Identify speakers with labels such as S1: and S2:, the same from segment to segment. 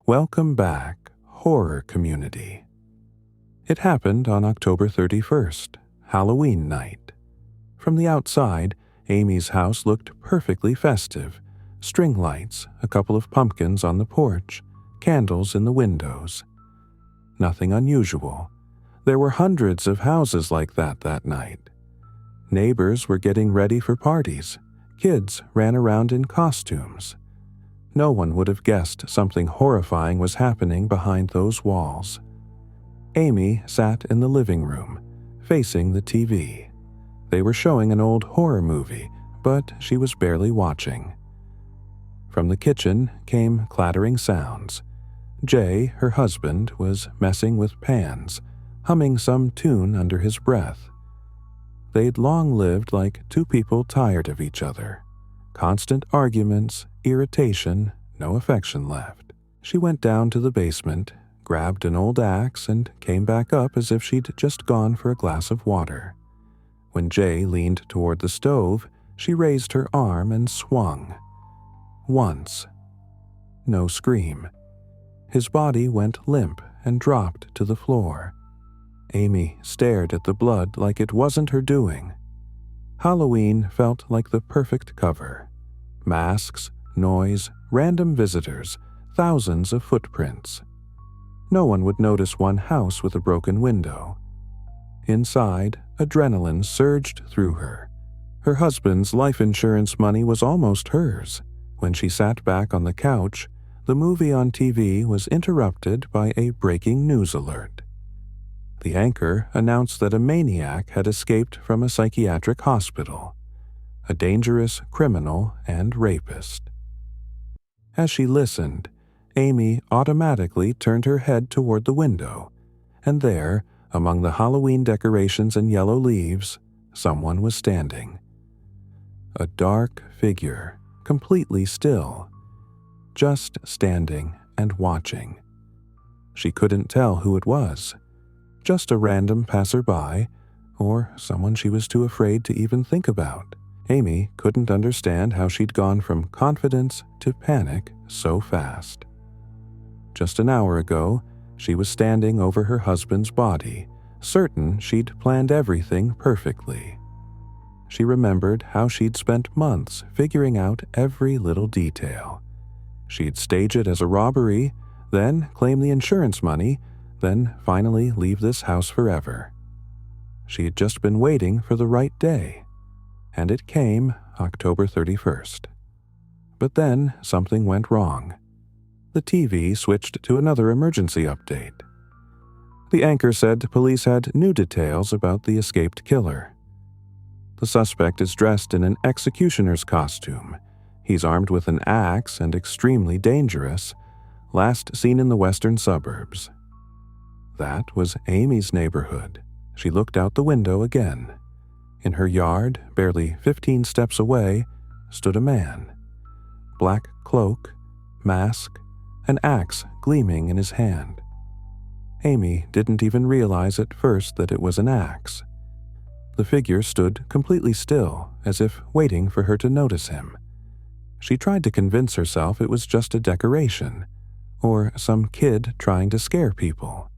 S1: Welcome back, horror community. It happened on October 31st, Halloween night. From the outside, Amy's house looked perfectly festive. String lights, a couple of pumpkins on the porch, candles in the windows. Nothing unusual. There were hundreds of houses like that night. Neighbors were getting ready for parties. Kids ran around in costumes. No one would have guessed something horrifying was happening behind those walls. Amy sat in the living room, facing the TV. They were showing an old horror movie, but she was barely watching. From the kitchen came clattering sounds. Jay, her husband, was messing with pans, humming some tune under his breath. They'd long lived like two people tired of each other. Constant arguments, irritation, no affection left. She went down to the basement, grabbed an old axe, and came back up as if she'd just gone for a glass of water. When Jay leaned toward the stove, she raised her arm and swung. Once. No scream. His body went limp and dropped to the floor. Amy stared at the blood like it wasn't her doing. Halloween felt like the perfect cover. Masks, noise, random visitors, thousands of footprints. No one would notice one house with a broken window. Inside, adrenaline surged through her. Her husband's life insurance money was almost hers. When she sat back on the couch, the movie on TV was interrupted by a breaking news alert. The anchor announced that a maniac had escaped from a psychiatric hospital, a dangerous criminal and rapist. As she listened, Amy automatically turned her head toward the window, and there, among the Halloween decorations and yellow leaves, someone was standing. A dark figure, completely still, just standing and watching. She couldn't tell who it was. Just a random passerby, or someone she was too afraid to even think about. Amy couldn't understand how she'd gone from confidence to panic so fast. Just an hour ago, she was standing over her husband's body, certain she'd planned everything perfectly. She remembered how she'd spent months figuring out every little detail. She'd stage it as a robbery, then claim the insurance money, then finally leave this house forever. She had just been waiting for the right day, and it came October 31st. But then something went wrong. The TV switched to another emergency update. The anchor said police had new details about the escaped killer. The suspect is dressed in an executioner's costume. He's armed with an axe and extremely dangerous, last seen in the western suburbs. That was Amy's neighborhood. She looked out the window again. In her yard, barely 15 steps away, stood a man. Black cloak, mask, an axe gleaming in his hand. Amy didn't even realize at first that it was an axe. The figure stood completely still, as if waiting for her to notice him. She tried to convince herself it was just a decoration, or some kid trying to scare people.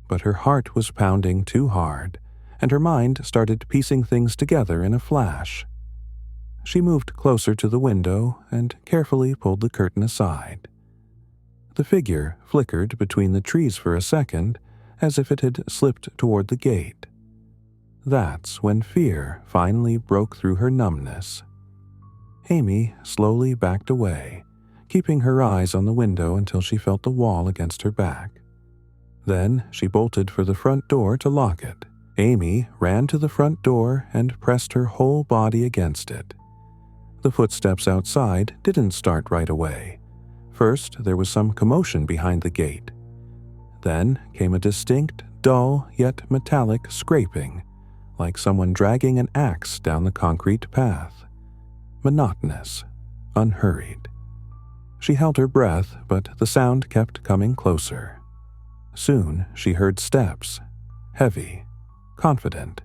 S1: But her heart was pounding too hard, and her mind started piecing things together in a flash. She moved closer to the window and carefully pulled the curtain aside. The figure flickered between the trees for a second, as if it had slipped toward the gate. That's when fear finally broke through her numbness. Amy slowly backed away, keeping her eyes on the window until she felt the wall against her back. Then she bolted for the front door to lock it. Amy ran to the front door and pressed her whole body against it. The footsteps outside didn't start right away. First, there was some commotion behind the gate. Then came a distinct, dull yet metallic scraping, like someone dragging an axe down the concrete path. Monotonous, unhurried. She held her breath, but the sound kept coming closer. Soon she heard steps, heavy, confident.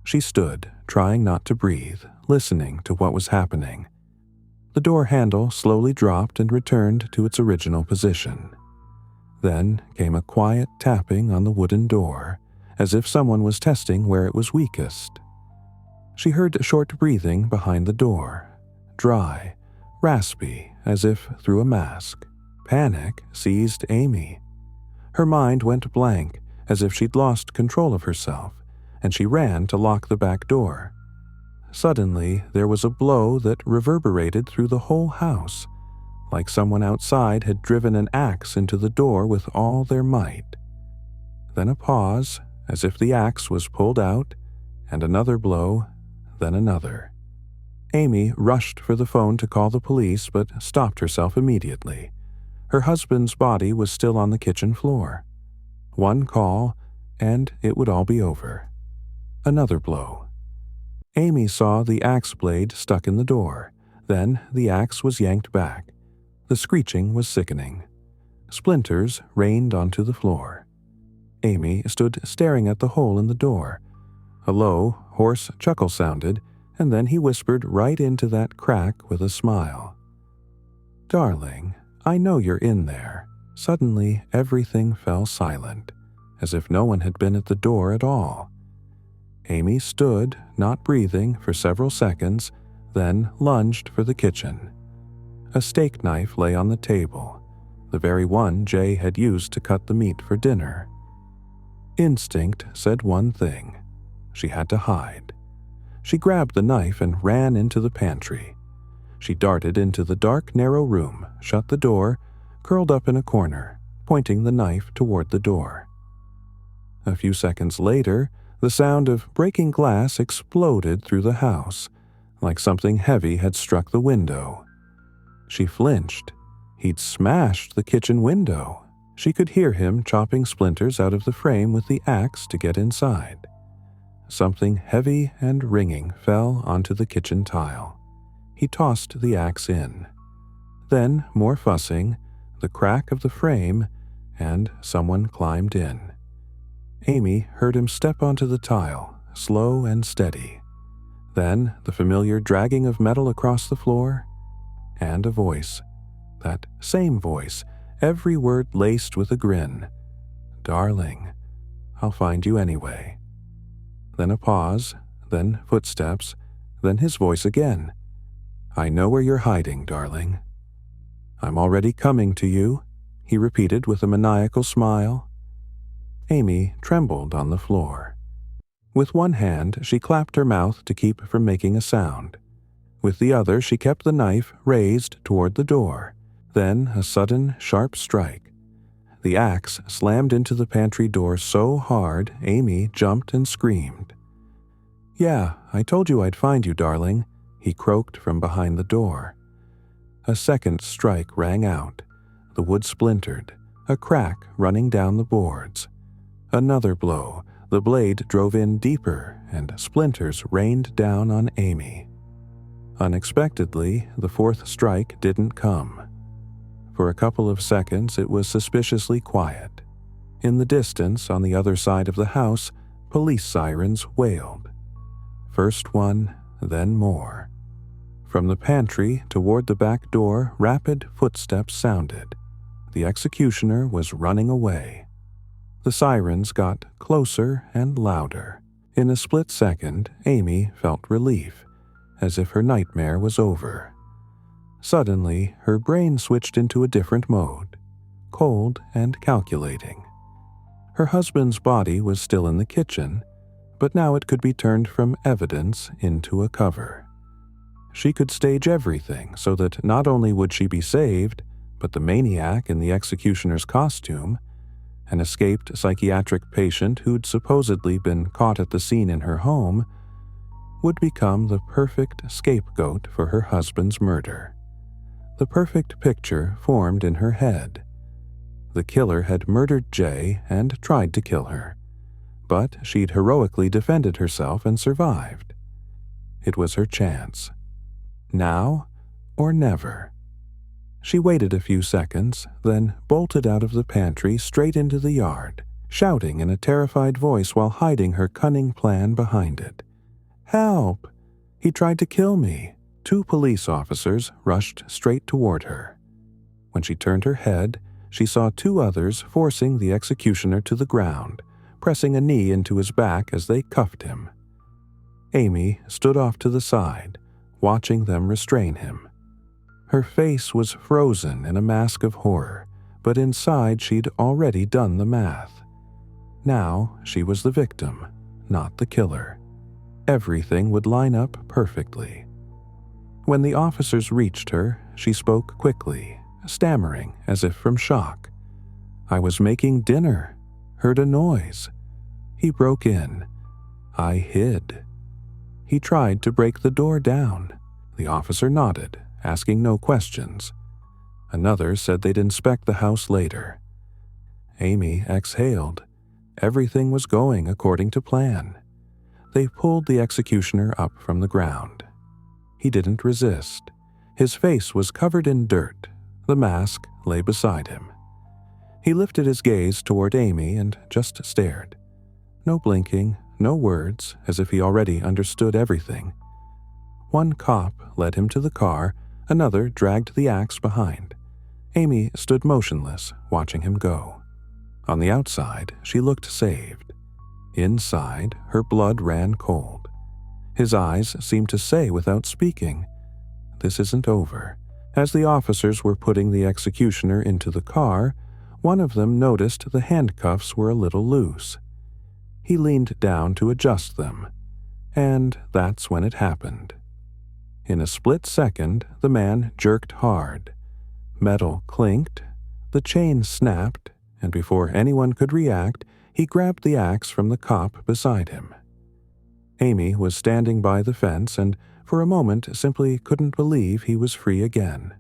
S1: She stood, trying not to breathe, listening to what was happening. The door handle slowly dropped and returned to its original position. Then came a quiet tapping on the wooden door, as if someone was testing where it was weakest. She heard short breathing behind the door, dry, raspy, as if through a mask. Panic seized Amy. Her mind went blank, as if she'd lost control of herself, and she ran to lock the back door. Suddenly, there was a blow that reverberated through the whole house, like someone outside had driven an axe into the door with all their might. Then a pause, as if the axe was pulled out, and another blow, then another. Amy rushed for the phone to call the police, but stopped herself immediately. Her husband's body was still on the kitchen floor. One call, and it would all be over. Another blow. Amy saw the axe blade stuck in the door. Then the axe was yanked back. The screeching was sickening. Splinters rained onto the floor. Amy stood staring at the hole in the door. A low, hoarse chuckle sounded, and then he whispered right into that crack with a smile. "Darling, I know you're in there." Suddenly, everything fell silent, as if no one had been at the door at all. Amy stood, not breathing, for several seconds, then lunged for the kitchen. A steak knife lay on the table, the very one Jay had used to cut the meat for dinner. Instinct said one thing: she had to hide. She grabbed the knife and ran into the pantry. She darted into the dark, narrow room, shut the door, curled up in a corner, pointing the knife toward the door. A few seconds later, the sound of breaking glass exploded through the house, like something heavy had struck the window. She flinched. He'd smashed the kitchen window. She could hear him chopping splinters out of the frame with the axe to get inside. Something heavy and ringing fell onto the kitchen tile. He tossed the axe in. Then, more fussing, the crack of the frame, and someone climbed in. Amy heard him step onto the tile, slow and steady. Then the familiar dragging of metal across the floor, and a voice. That same voice, every word laced with a grin. "Darling, I'll find you anyway." Then a pause, then footsteps, then his voice again. "I know where you're hiding, darling." "I'm already coming to you," he repeated with a maniacal smile. Amy trembled on the floor. With one hand, she clapped her mouth to keep from making a sound. With the other, she kept the knife raised toward the door. Then a sudden, sharp strike. The axe slammed into the pantry door so hard, Amy jumped and screamed. "Yeah, I told you I'd find you, darling," he croaked from behind the door. A second strike rang out. The wood splintered, a crack running down the boards. Another blow. The blade drove in deeper, and splinters rained down on Amy. Unexpectedly, the fourth strike didn't come. For a couple of seconds, it was suspiciously quiet. In the distance, on the other side of the house, police sirens wailed. First one, then more. From the pantry toward the back door, rapid footsteps sounded. The executioner was running away. The sirens got closer and louder. In a split second, Amy felt relief, as if her nightmare was over. Suddenly, her brain switched into a different mode, cold and calculating. Her husband's body was still in the kitchen, but now it could be turned from evidence into a cover. She could stage everything so that not only would she be saved, but the maniac in the executioner's costume, an escaped psychiatric patient who'd supposedly been caught at the scene in her home, would become the perfect scapegoat for her husband's murder. The perfect picture formed in her head. The killer had murdered Jay and tried to kill her, but she'd heroically defended herself and survived. It was her chance. Now or never. She waited a few seconds, then bolted out of the pantry straight into the yard, shouting in a terrified voice while hiding her cunning plan behind it. "Help! He tried to kill me. 2 police officers rushed straight toward her. When she turned her head, she saw 2 others forcing the executioner to the ground, pressing a knee into his back as they cuffed him. Amy stood off to the side, watching them restrain him. Her face was frozen in a mask of horror, but inside she'd already done the math. Now she was the victim, not the killer. Everything would line up perfectly. When the officers reached her, she spoke quickly, stammering as if from shock. "I was making dinner. Heard a noise. He broke in. I hid." He tried to break the door down. The officer nodded, asking no questions. Another said they'd inspect the house later. Amy exhaled. Everything was going according to plan. They pulled the executioner up from the ground. He didn't resist. His face was covered in dirt. The mask lay beside him. He lifted his gaze toward Amy and just stared. No blinking, no words, as if he already understood everything. One cop led him to the car, another dragged the axe behind. Amy stood motionless, watching him go. On the outside, she looked saved. Inside, her blood ran cold. His eyes seemed to say without speaking, "This isn't over." As the officers were putting the executioner into the car, one of them noticed the handcuffs were a little loose. He leaned down to adjust them, and that's when it happened. In a split second, the man jerked hard. Metal clinked, the chain snapped, and before anyone could react, he grabbed the axe from the cop beside him. Amy was standing by the fence and for a moment simply couldn't believe he was free again.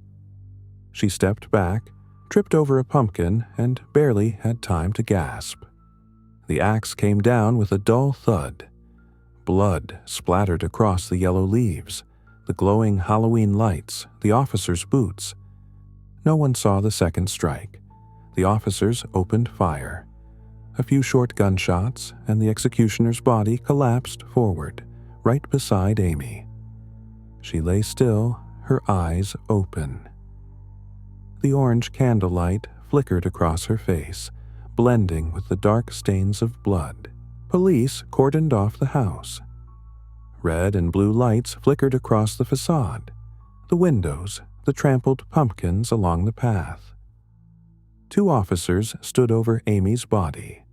S1: She stepped back, tripped over a pumpkin, and barely had time to gasp. The axe came down with a dull thud. Blood splattered across the yellow leaves, the glowing Halloween lights, the officers' boots. No one saw the second strike. The officers opened fire. A few short gunshots, and the executioner's body collapsed forward, right beside Amy. She lay still, her eyes open. The orange candlelight flickered across her face, blending with the dark stains of blood. Police cordoned off the house. Red and blue lights flickered across the facade, the windows, the trampled pumpkins along the path. 2 officers stood over Amy's body,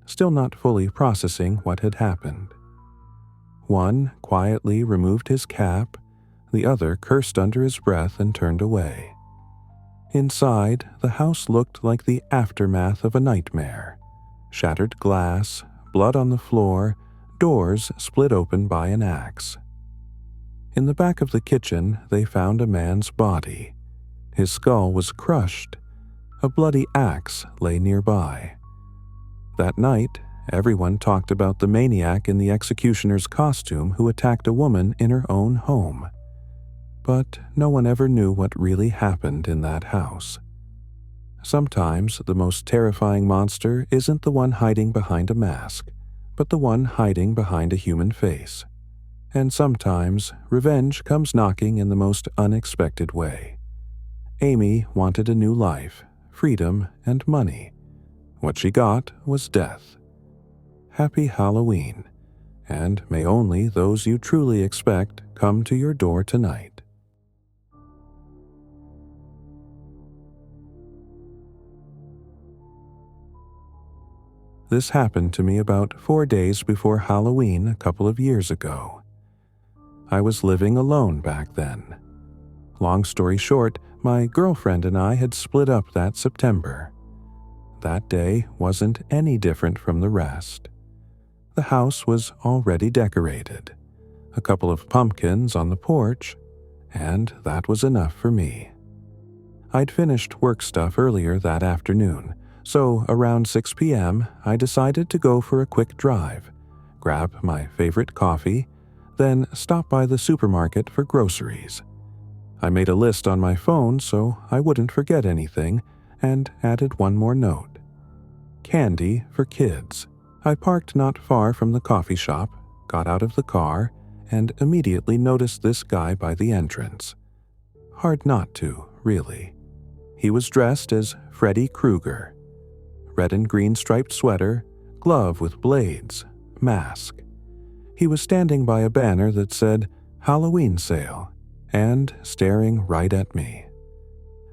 S1: still not fully processing what had happened. One quietly removed his cap, the other cursed under his breath and turned away. Inside, the house looked like the aftermath of a nightmare. Shattered glass, blood on the floor, doors split open by an axe. In the back of the kitchen, they found a man's body. His skull was crushed. A bloody axe lay nearby. That night, everyone talked about the maniac in the executioner's costume who attacked a woman in her own home. But no one ever knew what really happened in that house. Sometimes the most terrifying monster isn't the one hiding behind a mask, but the one hiding behind a human face. And sometimes revenge comes knocking in the most unexpected way. Amy wanted a new life, freedom, and money. What she got was death. Happy Halloween, and may only those you truly expect come to your door tonight. This happened to me about 4 days before Halloween a couple of years ago. I was living alone back then. Long story short, my girlfriend and I had split up that September. That day wasn't any different from the rest. The house was already decorated, a couple of pumpkins on the porch, and that was enough for me. I'd finished work stuff earlier that afternoon, so around 6 p.m. I decided to go for a quick drive, grab my favorite coffee, then stop by the supermarket for groceries. I made a list on my phone so I wouldn't forget anything and added one more note. Candy for kids. I parked not far from the coffee shop, got out of the car, and immediately noticed this guy by the entrance. Hard not to, really. He was dressed as Freddy Krueger. Red and green striped sweater, glove with blades, mask. He was standing by a banner that said Halloween sale and staring right at me.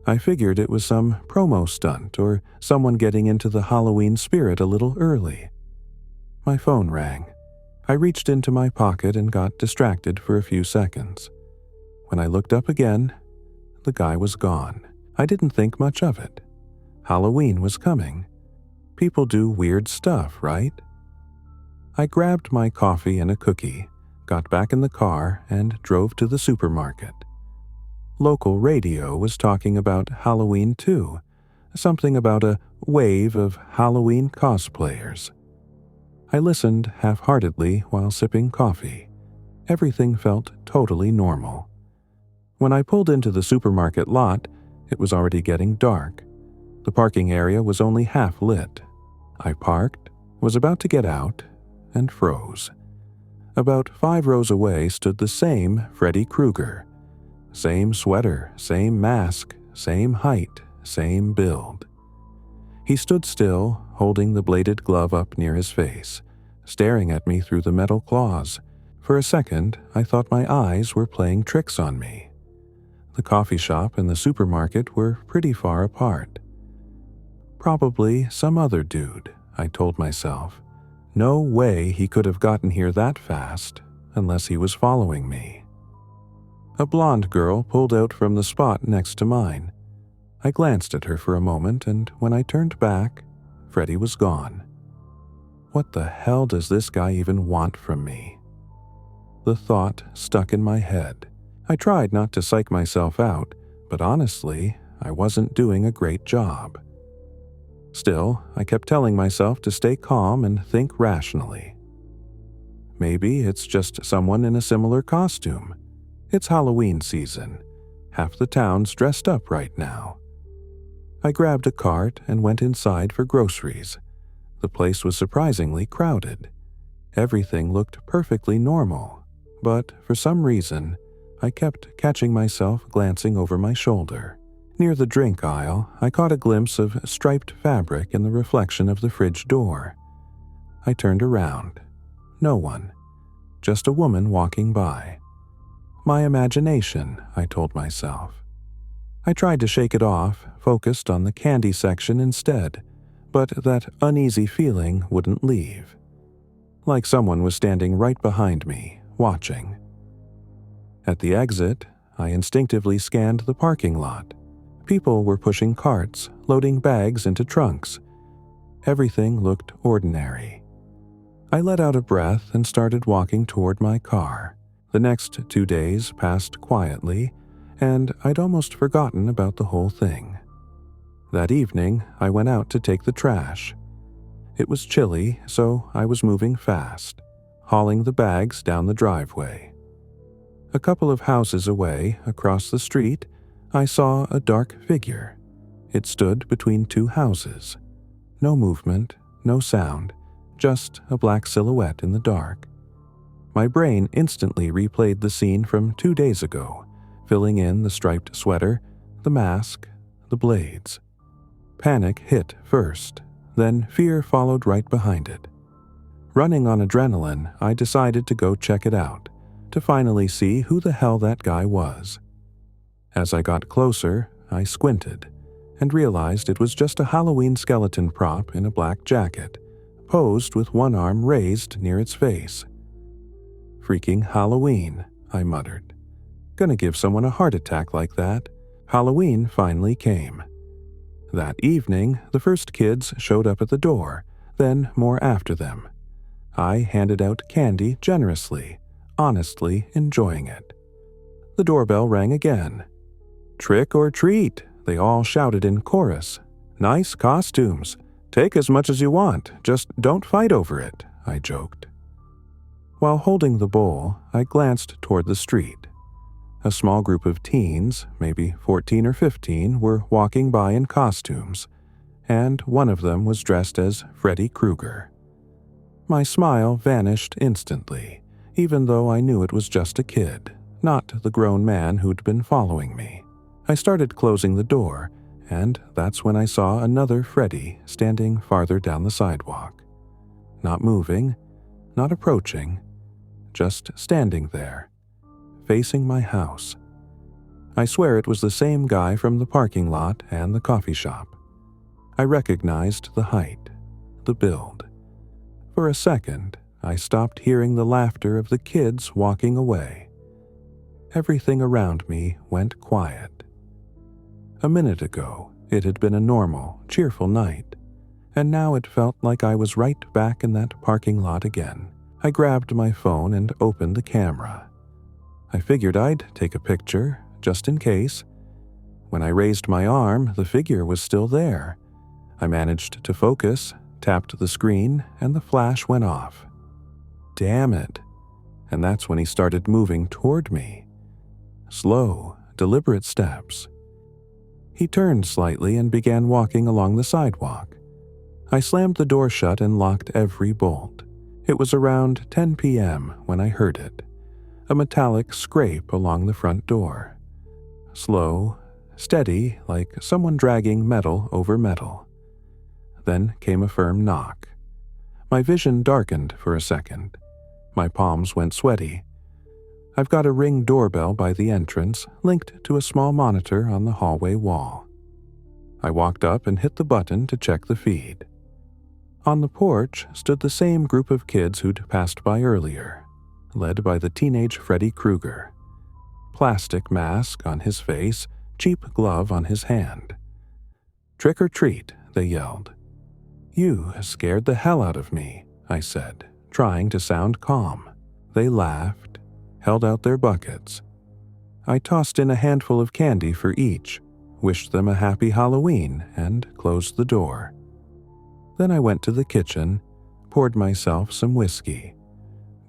S1: I figured it was some promo stunt or someone getting into the Halloween spirit a little early. My phone rang. I reached into my pocket and got distracted for a few seconds. When I looked up again, the guy was gone. I didn't think much of it. Halloween was coming. People do weird stuff, right? I grabbed my coffee and a cookie, got back in the car, and drove to the supermarket. Local radio was talking about Halloween too, something about a wave of Halloween cosplayers. I listened half-heartedly while sipping coffee. Everything felt totally normal. When I pulled into the supermarket lot, it was already getting dark. The parking area was only half lit. I parked, was about to get out, and froze. About 5 rows away stood the same Freddy Krueger. Same sweater, same mask, same height, same build. He stood still, holding the bladed glove up near his face, staring at me through the metal claws. For a second, I thought my eyes were playing tricks on me. The coffee shop and the supermarket were pretty far apart. Probably some other dude, I told myself. No way he could have gotten here that fast, unless he was following me. A blonde girl pulled out from the spot next to mine. I glanced at her for a moment, and when I turned back, Freddy was gone. What the hell does this guy even want from me? The thought stuck in my head. I tried not to psych myself out, but honestly, I wasn't doing a great job. Still, I kept telling myself to stay calm and think rationally. Maybe it's just someone in a similar costume. It's Halloween season. Half the town's dressed up right now. I grabbed a cart and went inside for groceries. The place was surprisingly crowded. Everything looked perfectly normal, but for some reason, I kept catching myself glancing over my shoulder. Near the drink aisle, I caught a glimpse of striped fabric in the reflection of the fridge door. I turned around. No one. Just a woman walking by. My imagination, I told myself. I tried to shake it off, focused on the candy section instead, but that uneasy feeling wouldn't leave. Like someone was standing right behind me, watching. At the exit, I instinctively scanned the parking lot. People were pushing carts, loading bags into trunks. Everything looked ordinary. I let out a breath and started walking toward my car. The next 2 days passed quietly, and I'd almost forgotten about the whole thing. That evening, I went out to take the trash. It was chilly, so I was moving fast, hauling the bags down the driveway. A couple of houses away, across the street, I saw a dark figure. It stood between 2 houses. No movement, no sound, just a black silhouette in the dark. My brain instantly replayed the scene from 2 days ago, filling in the striped sweater, the mask, the blades. Panic hit first, then fear followed right behind it. Running on adrenaline, I decided to go check it out, to finally see who the hell that guy was. As I got closer, I squinted, and realized it was just a Halloween skeleton prop in a black jacket, posed with one arm raised near its face. Freaking Halloween, I muttered. Gonna give someone a heart attack like that. Halloween finally came. That evening, the first kids showed up at the door, then more after them. I handed out candy generously, honestly enjoying it. The doorbell rang again. Trick or treat, they all shouted in chorus. Nice costumes. Take as much as you want, just don't fight over it, I joked. While holding the bowl, I glanced toward the street. A small group of teens, maybe 14 or 15, were walking by in costumes, and one of them was dressed as Freddy Krueger. My smile vanished instantly, even though I knew it was just a kid, not the grown man who'd been following me. I started closing the door, and that's when I saw another Freddy standing farther down the sidewalk. Not moving, not approaching, just standing there, facing my house. I swear it was the same guy from the parking lot and the coffee shop. I recognized the height, the build. For a second, I stopped hearing the laughter of the kids walking away. Everything around me went quiet. A minute ago, it had been a normal, cheerful night, and now it felt like I was right back in that parking lot again. I grabbed my phone and opened the camera. I figured I'd take a picture, just in case. When I raised my arm, the figure was still there. I managed to focus, tapped the screen, and the flash went off. Damn it. And that's when he started moving toward me. Slow, deliberate steps. He turned slightly and began walking along the sidewalk. I slammed the door shut and locked every bolt. It was around 10 p.m. when I heard it. A metallic scrape along the front door. Slow, steady, like someone dragging metal over metal. Then came a firm knock. My vision darkened for a second. My palms went sweaty. I've got a Ring doorbell by the entrance, linked to a small monitor on the hallway wall. I walked up and hit the button to check the feed. On the porch stood the same group of kids who'd passed by earlier, led by the teenage Freddy Krueger. Plastic mask on his face, cheap glove on his hand. "Trick or treat," they yelled. "You scared the hell out of me," I said, trying to sound calm. They laughed, held out their buckets. I tossed in a handful of candy for each, wished them a happy Halloween, and closed the door. Then I went to the kitchen, poured myself some whiskey,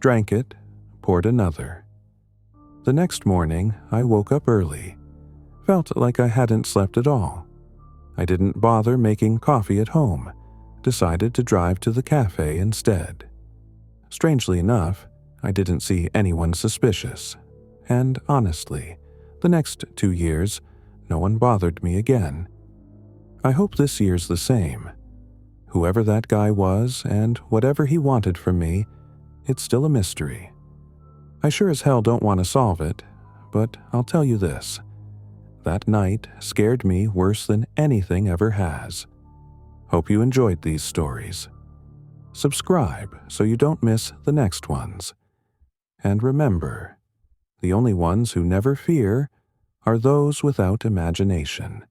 S1: drank it, poured another. The next morning, I woke up early. Felt like I hadn't slept at all. I didn't bother making coffee at home, decided to drive to the cafe instead. Strangely enough, I didn't see anyone suspicious, and honestly, the next 2 years, no one bothered me again. I hope this year's the same. Whoever that guy was, and whatever he wanted from me, it's still a mystery. I sure as hell don't want to solve it, but I'll tell you this. That night scared me worse than anything ever has. Hope you enjoyed these stories. Subscribe so you don't miss the next ones. And remember, the only ones who never fear are those without imagination.